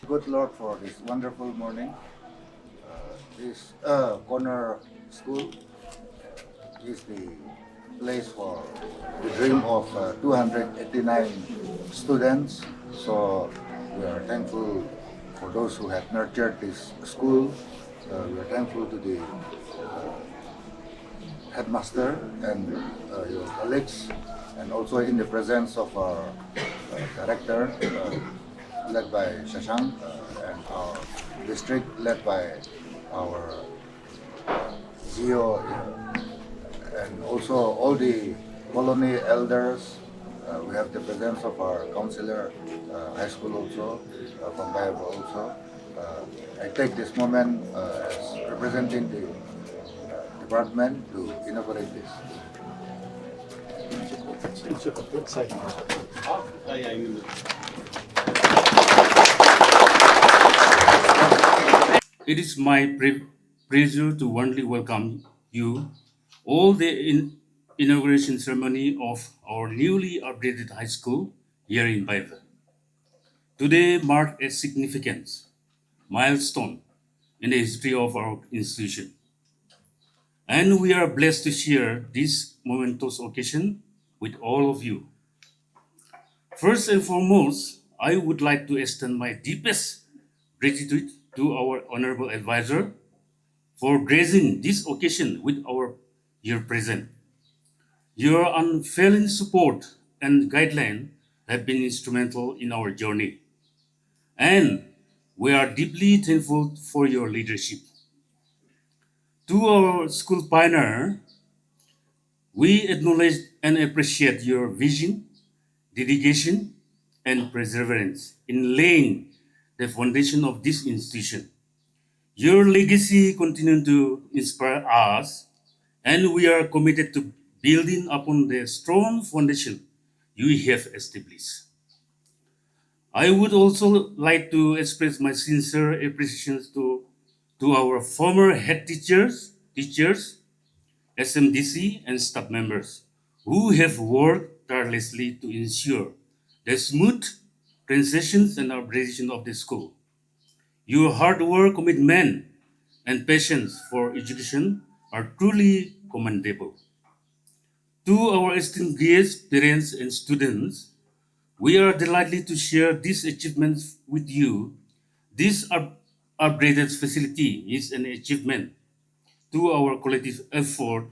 Good Lord for this wonderful morning. This corner school is the place for the dream of 289 students. So we are thankful for those who have nurtured this school. We are thankful to the headmaster and your colleagues, and also in the presence of our director, led by Shashank, and our district led by our Geo, and also all the colony elders. We have the presence of our councillor, high school also, from Bayavü also. I take this moment as representing the department to inaugurate this. It is my pleasure to warmly welcome you all the inauguration ceremony of our newly updated high school here in Bayavü. Today marked a significant milestone in the history of our institution. And we are blessed to share this momentous occasion with all of you. First and foremost, I would like to extend my deepest gratitude to our honorable advisor for gracing this occasion with our here present. Your unfailing support and guideline have been instrumental in our journey, and we are deeply thankful for your leadership. To our school pioneer, we acknowledge and appreciate your vision, dedication, and perseverance in laying the foundation of this institution. Your legacy continues to inspire us, and we are committed to building upon the strong foundation you have established. I would also like to express my sincere appreciation to our former head teachers, SMDC, and staff members who have worked tirelessly to ensure the smooth transitions and upgradation of the school. Your hard work, commitment, and passions for education are truly commendable. To our esteemed guests, parents, and students, we are delighted to share these achievements with you. This upgraded facility is an achievement to our collective effort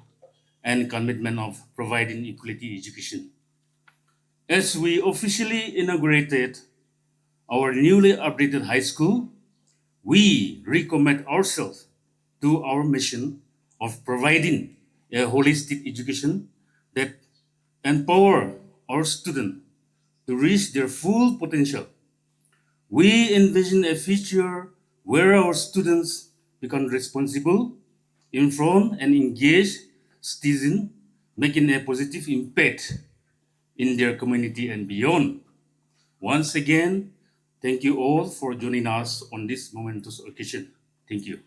and commitment of providing equality education. As we officially inaugurated our newly updated high school, we recommit ourselves to our mission of providing a holistic education that empower our students to reach their full potential. We envision a future where our students become responsible, informed, and engaged citizens, making a positive impact in their community and beyond. Once again, thank you all for joining us on this momentous occasion. Thank you.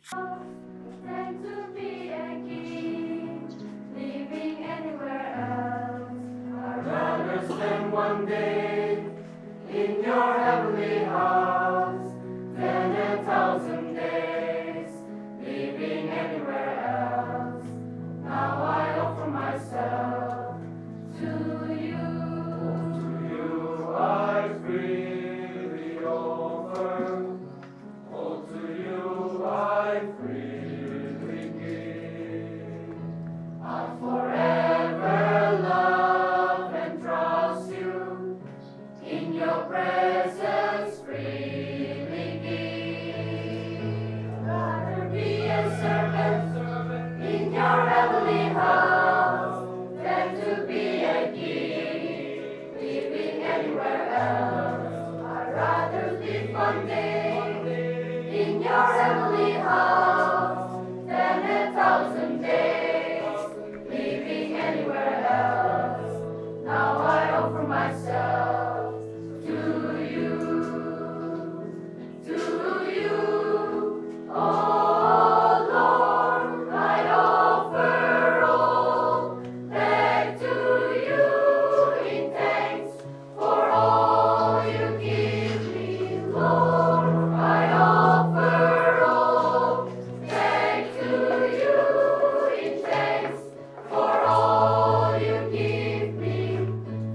Than to be a king, living anywhere else. I'd rather spend one day in your heavenly house than 1,000 days living anywhere else. Now I offer myself to you. To you I freely offer. Oh, to you I freely house than 1,000 days living anywhere else. Now I offer myself to you, oh Lord, I offer all back to you in thanks for all you give me, Lord. I offer all back to you in thanks for all you give me,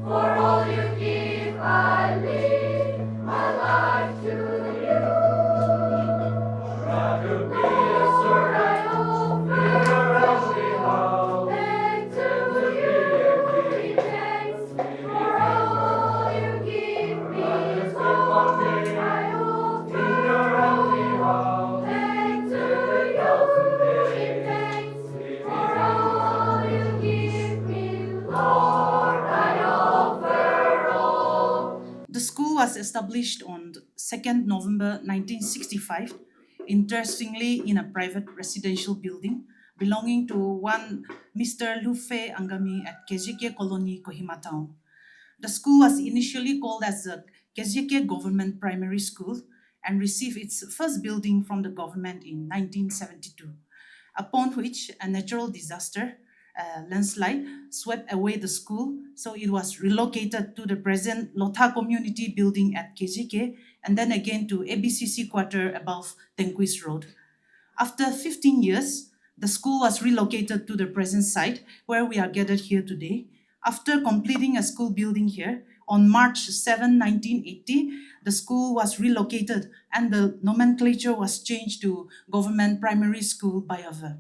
for all you give. I live my life to you. Lord, I offer back to you in thanks for all you give me, Lord. I offer back to you in thanks for all you give me, Lord. I offer all. The school was established on 2nd November 1965, interestingly in a private residential building belonging to one Mr. Lufe Angami at KJK Colony, Kohima Town. The school was initially called as the KJK Government Primary School and received its first building from the government in 1972, upon which a natural disaster, a landslide, swept away the school, so it was relocated to the present Lotha Community Building at KJK and then again to ABCC Quarter above Tenquis Road. After 15 years, the school was relocated to the present site where we are gathered here today. After completing a school building here, on March 7, 1980, the school was relocated and the nomenclature was changed to Government Primary School Bayavü.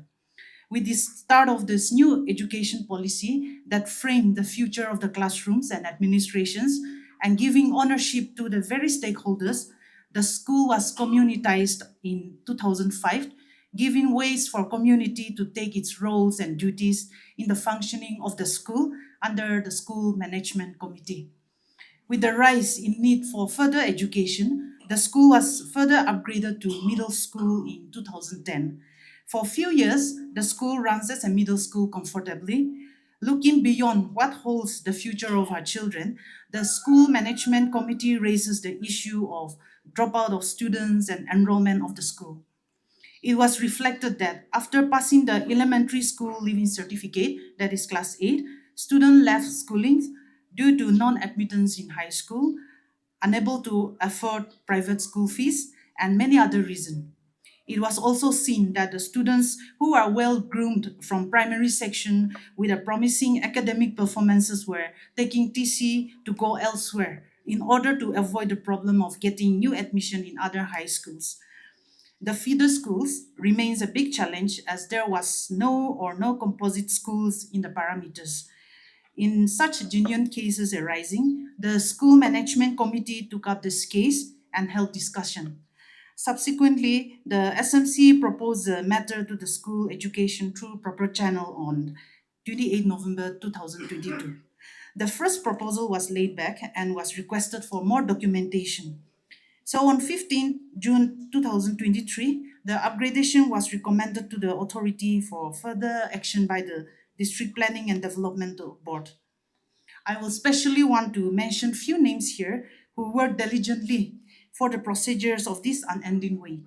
With the start of this new education policy that framed the future of the classrooms and administrations and giving ownership to the very stakeholders, the school was communitized in 2005, giving ways for community to take its roles and duties in the functioning of the school under the School Management Committee. With the rise in need for further education, the school was further upgraded to middle school in 2010. For a few years, the school runs as a middle school comfortably. Looking beyond what holds the future of our children, the School Management Committee raises the issue of dropout of students and enrollment of the school. It was reflected that after passing the elementary school leaving certificate, that is class 8, students left schooling due to non-admittance in high school, unable to afford private school fees, and many other reasons. It was also seen that the students who are well groomed from primary section with a promising academic performances were taking TC to go elsewhere in order to avoid the problem of getting new admission in other high schools. The feeder schools remains a big challenge as there was no composite schools in the parameters. In such genuine cases arising, the School Management Committee took up this case and held discussion. Subsequently, the SMC proposed the matter to the school education through proper channel on 28 November 2022. The first proposal was laid back and was requested for more documentation. So on 15 June 2023, the upgradation was recommended to the authority for further action by the District Planning and Developmental Board. I will especially want to mention few names here who worked diligently for the procedures of this unending wait.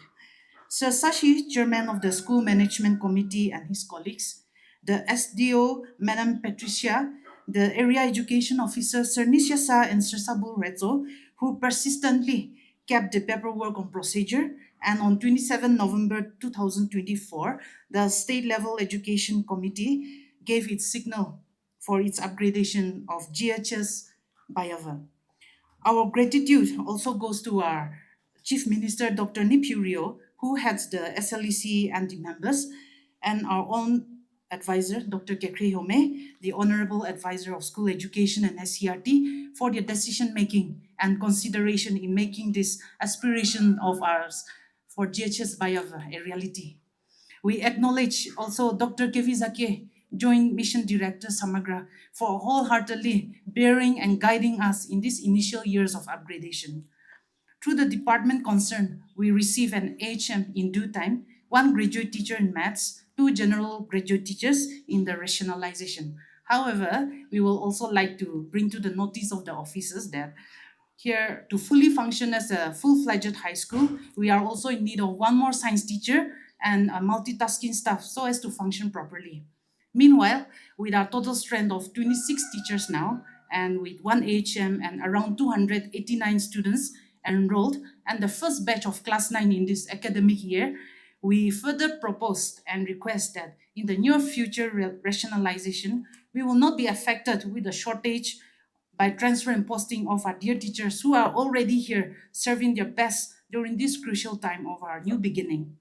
Sir Sashi, Chairman of the School Management Committee and his colleagues, the SDO, Madam Patricia, the Area Education Officer, Sir Nisyasa and Sir Sabul Rezo, who persistently kept the paperwork on procedure, and on 27 November 2024, the State Level Education Committee gave its signal for its upgradation of GHS Bayavü. Our gratitude also goes to our Chief Minister, Dr. Nipurio, who heads the SLEC and the members, and our own advisor, Dr. Kekri Home, the Honorable Advisor of School Education and SCRT, for their decision-making and consideration in making this aspiration of ours for GHS Bayavü a reality. We acknowledge also Dr. Kevi Zake, Joint Mission Director Samagra, for wholeheartedly bearing and guiding us in these initial years of upgradation. Through the department concerned, we receive an HM in due time, one graduate teacher in maths, two general graduate teachers in the rationalization. However, we will also like to bring to the notice of the officers that here, to fully function as a full-fledged high school, we are also in need of one more science teacher and a multitasking staff so as to function properly. Meanwhile, with our total strength of 26 teachers now, and with one AHM and around 289 students enrolled, and the first batch of class 9 in this academic year, we further propose and request that in the near future rationalization, we will not be affected with the shortage by transfer and posting of our dear teachers who are already here serving their best during this crucial time of our new beginning.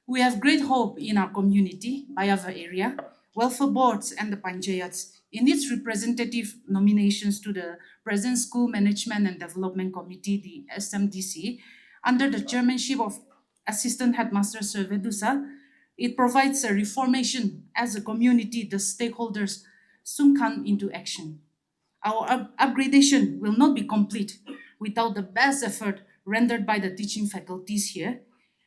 We have great hope in our community, Bayavü area, welfare boards and the panchayats in its representative nominations to the present School Management and Development Committee, the SMDC, under the chairmanship of Assistant Headmaster Sir Vedusa. It provides a reformation as a community the stakeholders soon come into action. Our upgradation will not be complete without the best effort rendered by the teaching faculties here,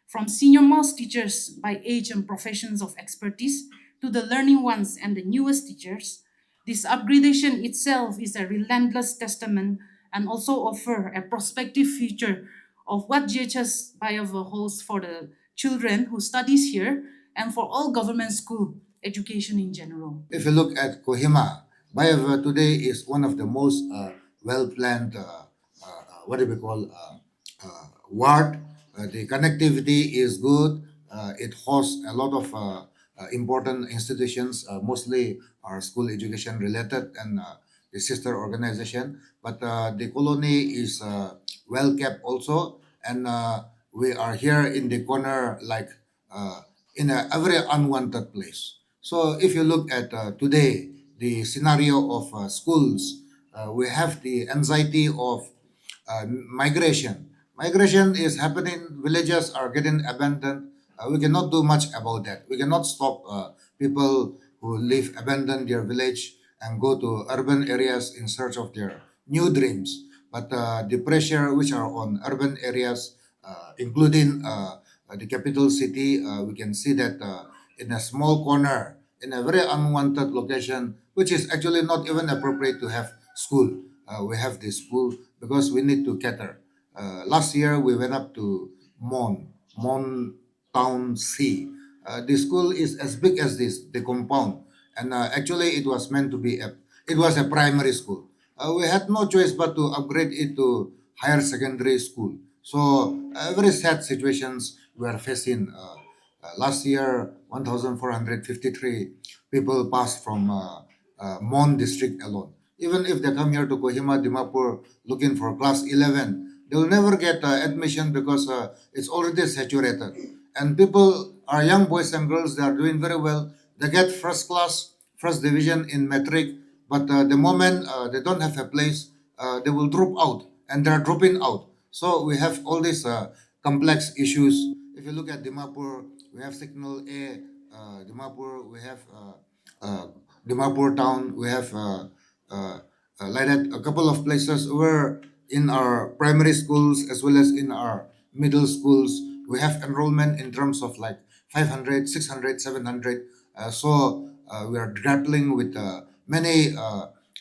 from senior-most teachers by age and professions of expertise to the learning ones and the newest teachers. This upgradation itself is a relentless testament and also offer a prospective future of what GHS Bayavü holds for the children who studies here and for all government school education in general. If you look at Kohima, Bayavü today is one of the most well-planned, what do we call, ward. The connectivity is good. It hosts a lot of important institutions, mostly are school education related and the sister organization. But the colony is well kept also, and we are here in the corner, like in a very unwanted place. So if you look at today, the scenario of schools, we have the anxiety of migration. Migration is happening, villages are getting abandoned. We cannot do much about that. We cannot stop people who live, abandon their village and go to urban areas in search of their new dreams. But the pressure which are on urban areas, including the capital city, we can see that in a small corner, in a very unwanted location, which is actually not even appropriate to have school. We have this school because we need to cater. Last year we went up to Mon Town C. The school is as big as this, the compound, and actually it was meant to be it was a primary school. We had no choice but to upgrade it to higher secondary school. So very sad situations we are facing. Last year, 1,453 people passed from Mon district alone. Even if they come here to Kohima, Dimapur, looking for class 11, they will never get admission because it's already saturated. And people, our young boys and girls, they are doing very well. They get first class, first division in metric, but the moment they don't have a place, they will drop out, and they are dropping out. So we have all these complex issues. If you look at Dimapur, we have Signal A, Dimapur, we have Dimapur town, we have like that, a couple of places where in our primary schools as well as in our middle schools, we have enrollment in terms of like 500, 600, 700. So we are grappling with many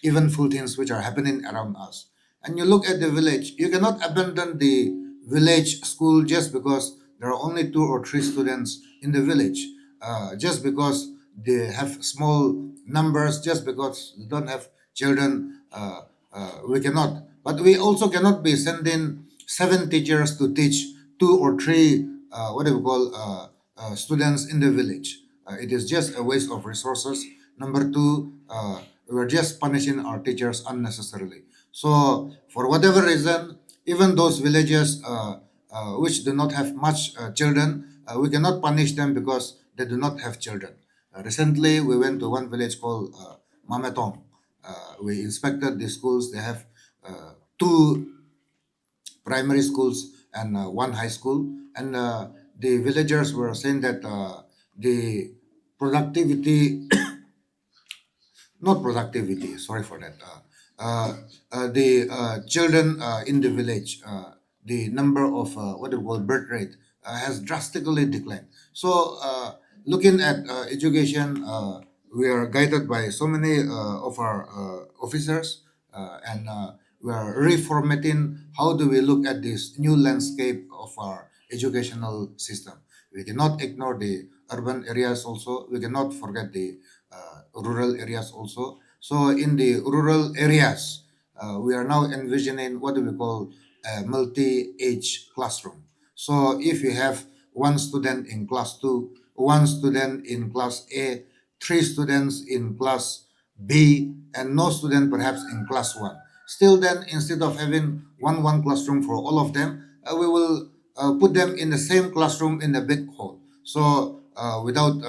eventful things which are happening around us. And you look at the village, you cannot abandon the village school just because there are only 2 or 3 students in the village, just because they have small numbers, just because they don't have children. We cannot. But we also cannot be sending 7 teachers to teach 2 or 3 what do we call students in the village. It is just a waste of resources. Number 2, we're just punishing our teachers unnecessarily. So for whatever reason, even those villages which do not have much children, we cannot punish them because they do not have children. Recently, we went to one village called Mametong. We inspected the schools. They have 2 primary schools and 1 high school. And the villagers were saying that the productivity, not productivity, sorry for that. The children in the village, the number of what do you call birth rate has drastically declined. So, looking at education, we are guided by so many of our officers, and we are reformatting how do we look at this new landscape of our educational system. We cannot ignore the urban areas also. We cannot forget the rural areas also. So in the rural areas, we are now envisioning what do we call a multi-age classroom. So if you have one student in class 2, one student in class A, three students in class B, and no student perhaps in class 1. Still then, instead of having one classroom for all of them, we will put them in the same classroom in the big hall. So without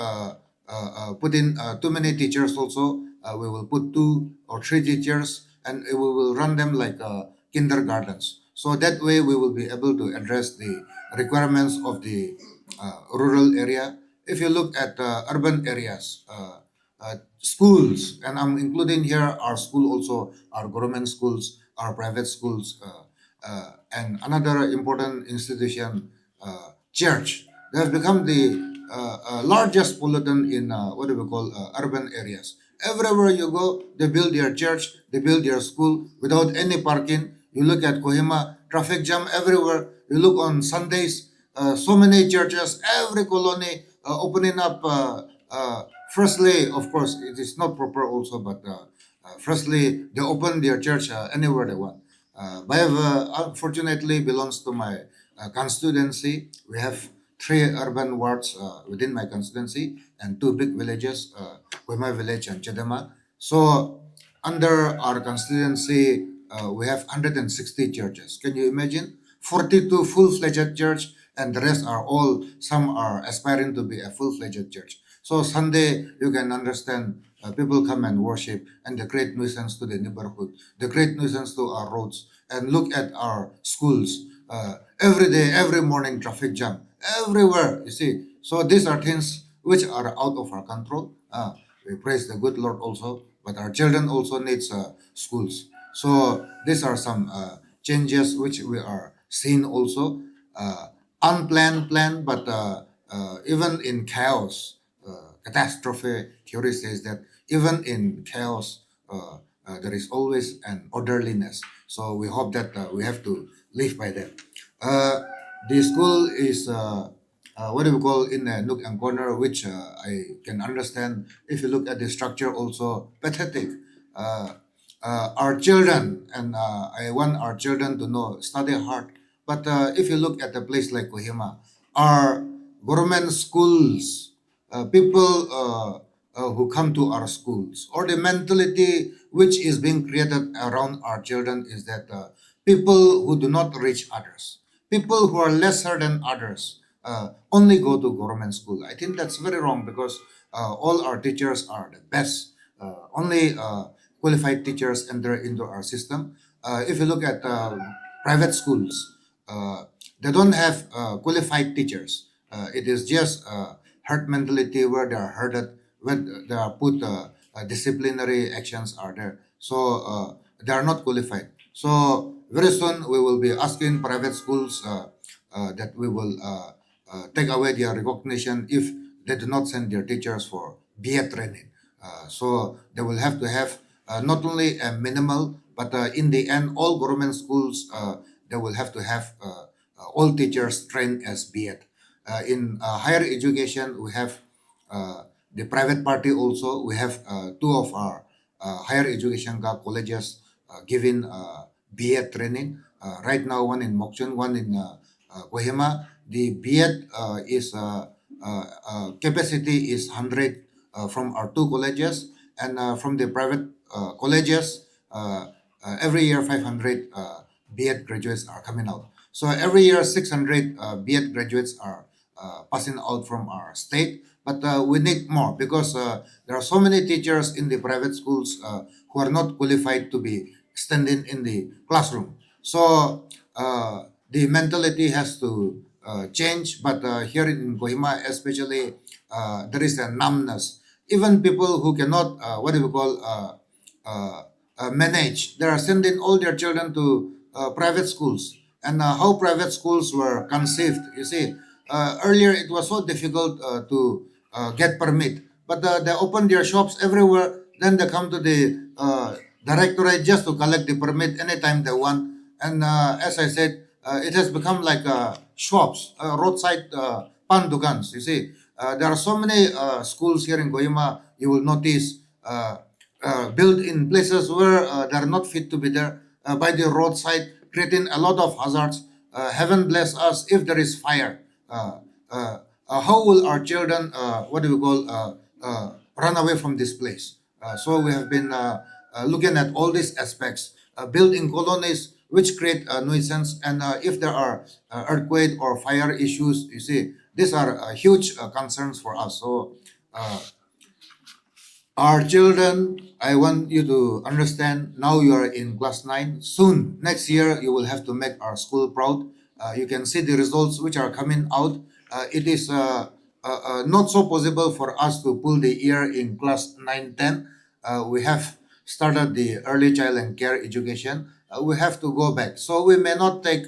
putting too many teachers also, we will put 2 or 3 teachers, and we will run them like kindergartens. So that way we will be able to address the requirements of the rural area. If you look at urban areas, schools, and I'm including here our school also, our government schools, our private schools, and another important institution, church. They have become the largest pollutant in what do we call urban areas. Everywhere you go, they build their church, they build their school without any parking. You look at Kohima, traffic jam everywhere. You look on Sundays, so many churches, every colony opening up. Firstly, of course, it is not proper also, but firstly, they open their church anywhere they want. Bayavü, unfortunately, belongs to my constituency. We have 3 urban wards within my constituency and 2 big villages, Koima village and Chedema. So, under our constituency, we have 160 churches. Can you imagine? 42 full-fledged church, and the rest are all, some are aspiring to be a full-fledged church. So Sunday, you can understand, people come and worship, and they create nuisance to the neighborhood. They create nuisance to our roads. And look at our schools. Every day, every morning, traffic jam everywhere. You see. So these are things which are out of our control. We praise the good Lord also, but our children also needs schools. So these are some changes which we are seeing also. Unplanned, planned, but even in chaos, catastrophe theory says that even in chaos, there is always an orderliness. So we hope that we have to live by that. Uh, the school is what do we call in a nook and corner, which I can understand. If you look at the structure, also pathetic. Uh, our children, and I want our children to know, study hard. But if you look at a place like Kohima, our government schools, people who come to our schools, or the mentality which is being created around our children is that people who do not reach others, people who are lesser than others, only go to government school. I think that's very wrong, because all our teachers are the best. Only qualified teachers enter into our system. If you look at private schools, they don't have qualified teachers. It is just herd mentality, where they are herded, when they are put disciplinary actions are there. So they are not qualified. So very soon we will be asking private schools that we will take away their recognition if they do not send their teachers for BA training. So they will have to have not only a minimal, but in the end, all government schools, they will have to have all teachers trained as BEd. In higher education, we have the private party also. We have 2 of our higher education colleges giving BEd training. Right now, one in Mokchung, one in Kohima. The BEd is capacity is 100 from our 2 colleges, and from the private colleges, every year 500 BEd graduates are coming out. So every year 600 BEd graduates are passing out from our state, but we need more, because there are so many teachers in the private schools who are not qualified to be standing in the classroom. So the mentality has to change, but here in Kohima especially, there is a numbness. Even people who cannot, what do we call, manage, they are sending all their children to private schools. And how private schools were conceived, you see, earlier it was so difficult to get permit, but they open their shops everywhere. Then they come to the directorate just to collect the permit anytime they want. And as I said, it has become like shops, roadside pandugans. You see, there are so many schools here in Kohima. You will notice built in places where they're not fit to be there, by the roadside, creating a lot of hazards. Heaven bless us if there is fire. How will our children, what do we call, run away from this place? So we have been looking at all these aspects, built in colonies which create a nuisance, and if there are earthquake or fire issues, you see, these are huge concerns for us. So uh, our children, I want you to understand, now you are in class 9. Soon, next year, you will have to make our school proud. You can see the results which are coming out. It is not so possible for us to pull the ear in class 9, 10. We have started the early child and care education. We have to go back. So we may not take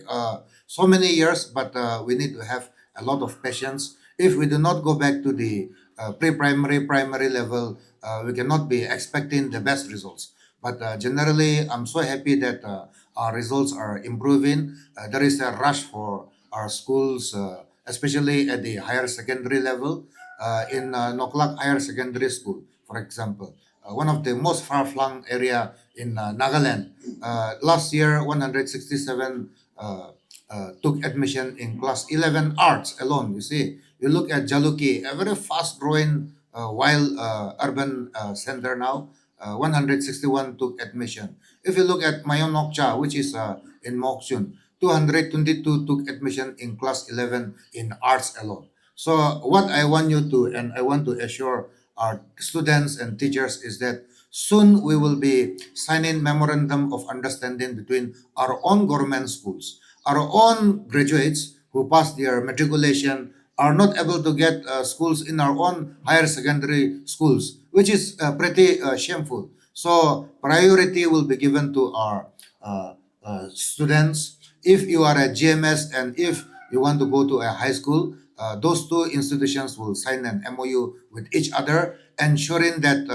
so many years, but we need to have a lot of patience. If we do not go back to the pre-primary, primary level, we cannot be expecting the best results. But generally, I'm so happy that our results are improving. There is a rush for our schools, especially at the higher secondary level. In Noklak Higher Secondary School, for example, one of the most far-flung area in Nagaland. Last year, 167 took admission in class 11 arts alone. You see, you look at Jaluki, a very fast-growing wild urban center now. 161 took admission. If you look at Mayonokcha, which is in Mokchun, 222 took admission in class 11 in arts alone. So what I want you to, and I want to assure our students and teachers, is that soon we will be signing memorandum of understanding between our own government schools, our own graduates who passed their matriculation are not able to get schools in our own higher secondary schools, which is pretty shameful. So priority will be given to our students. If you are a GMS and if you want to go to a high school, those two institutions will sign an MOU with each other, ensuring that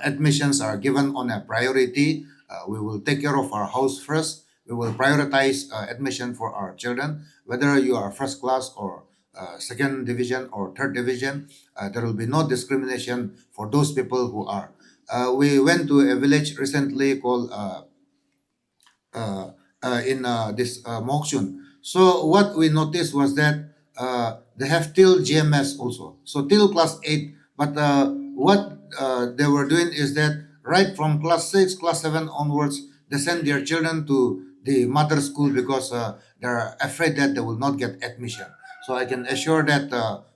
admissions are given on a priority. We will take care of our house first. We will prioritize admission for our children, whether you are first class or second division or third division. There will be no discrimination for those people who are. We went to a village recently called in this Mokchun. So what we noticed was that they have till GMS also. So till class 8. But what they were doing is that right from class 6, class 7 onwards, they send their children to the mother school because they're afraid that they will not get admission. So I can assure that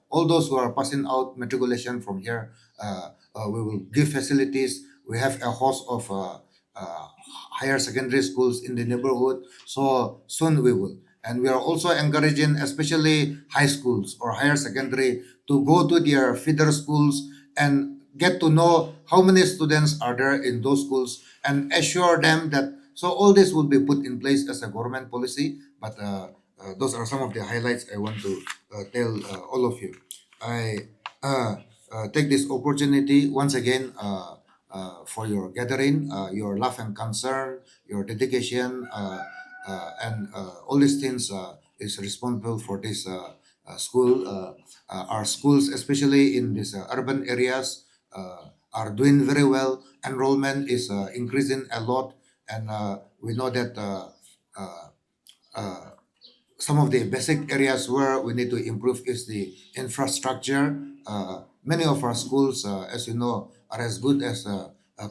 all those who are passing out matriculation from here, we will give facilities. We have a host of higher secondary schools in the neighborhood. So soon we will. And we are also encouraging, especially high schools or higher secondary, to go to their feeder schools and get to know how many students are there in those schools and assure them that. So all this will be put in place as a government policy. But those are some of the highlights I want to tell all of you. I take this opportunity once again for your gathering, your love and concern, your dedication, and all these things is responsible for this school. Our schools, especially in these urban areas, are doing very well. Enrollment is increasing a lot, and we know that uh, uh, some of the basic areas where we need to improve is the infrastructure. Many of our schools, as you know, are as good as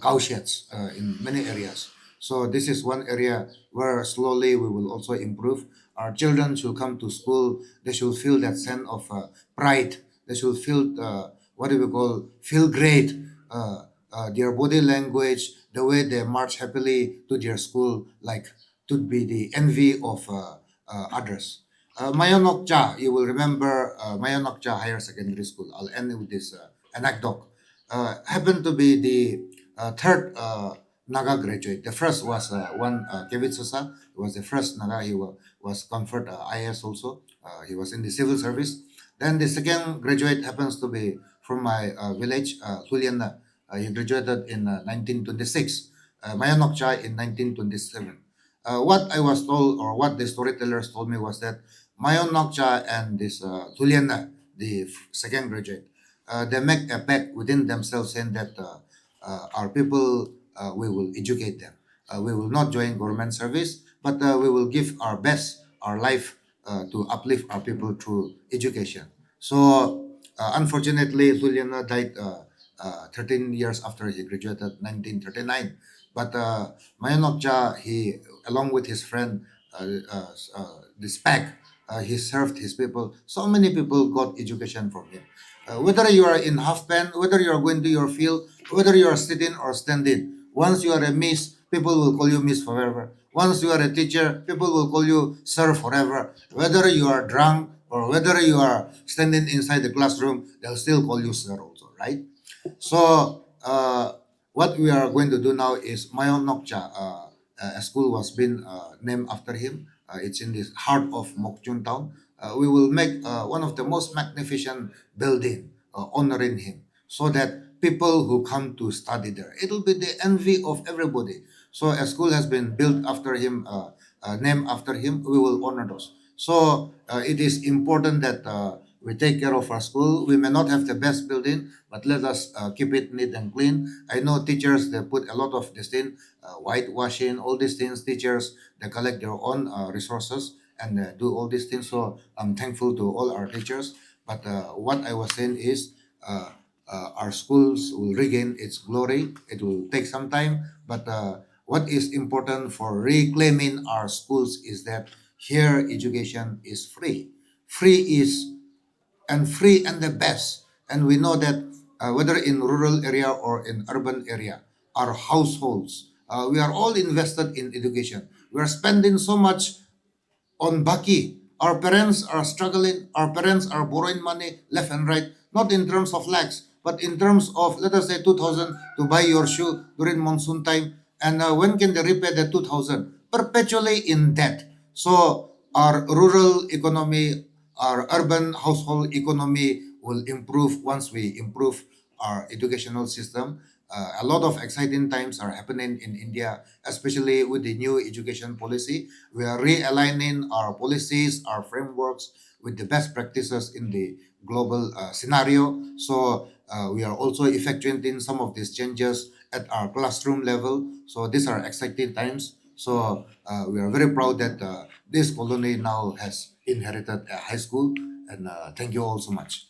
cow sheds in many areas. So this is one area where slowly we will also improve. Our children should come to school. They should feel that sense of pride. They should feel what do we call feel great. Their body language, the way they march happily to their school, like to be the envy of others. Mayonokcha, you will remember Mayonokcha Higher Secondary School. I'll end with this anecdote. Happened to be the third Naga graduate. The first was one Kevin Sosa. He was the first Naga. Was conferred IS also. He was in the civil service. Then the second graduate happens to be from my village, Tuliana. He graduated in 1926. Mayanokcha in 1927. What I was told, or what the storytellers told me, was that Mayon Nokcha and this Tuliana, the second graduate, they make a pact within themselves saying that our people, we will educate them. We will not join government service, but we will give our best, our life, to uplift our people through education. So, unfortunately, Tuliana died 13 years after he graduated, 1939. But Mayanokcha, he, along with his friend, this pack, he served his people. So many people got education from him. Whether you are in half pen, whether you are going to your field, whether you are sitting or standing, once you are a miss, people will call you miss forever. Once you are a teacher, people will call you sir forever. Whether you are drunk or whether you are standing inside the classroom, they'll still call you sir also, right? So what we are going to do now is Mayon Nokcha. A school was been named after him. It's in the heart of Mokchung town. We will make one of the most magnificent building honoring him, so that people who come to study there, it'll be the envy of everybody. So a school has been built after him, named after him. We will honor those. So it is important that we take care of our school. We may not have the best building, but let us keep it neat and clean. I know teachers, they put a lot of this thing, whitewashing, all these things. Teachers, they collect their own resources and do all these things. So I'm thankful to all our teachers. But what I was saying is, our schools will regain its glory. It will take some time, but what is important for reclaiming our schools is that here education is free. Free is free and the best. And we know that whether in rural area or in urban area, our households, we are all invested in education. We are spending so much on Baki. Our parents are struggling. Our parents are borrowing money left and right, not in terms of lakhs, but in terms of, let us say, 2,000 to buy your shoe during monsoon time. And when can they repay the 2,000? Perpetually in debt. So our rural economy, our urban household economy will improve once we improve our educational system. A lot of exciting times are happening in India, especially with the new education policy. We are realigning our policies, our frameworks with the best practices in the global scenario. So we are also effectuating some of these changes at our classroom level. So these are exciting times. So we are very proud that this colony now has inherited a high school. And thank you all so much.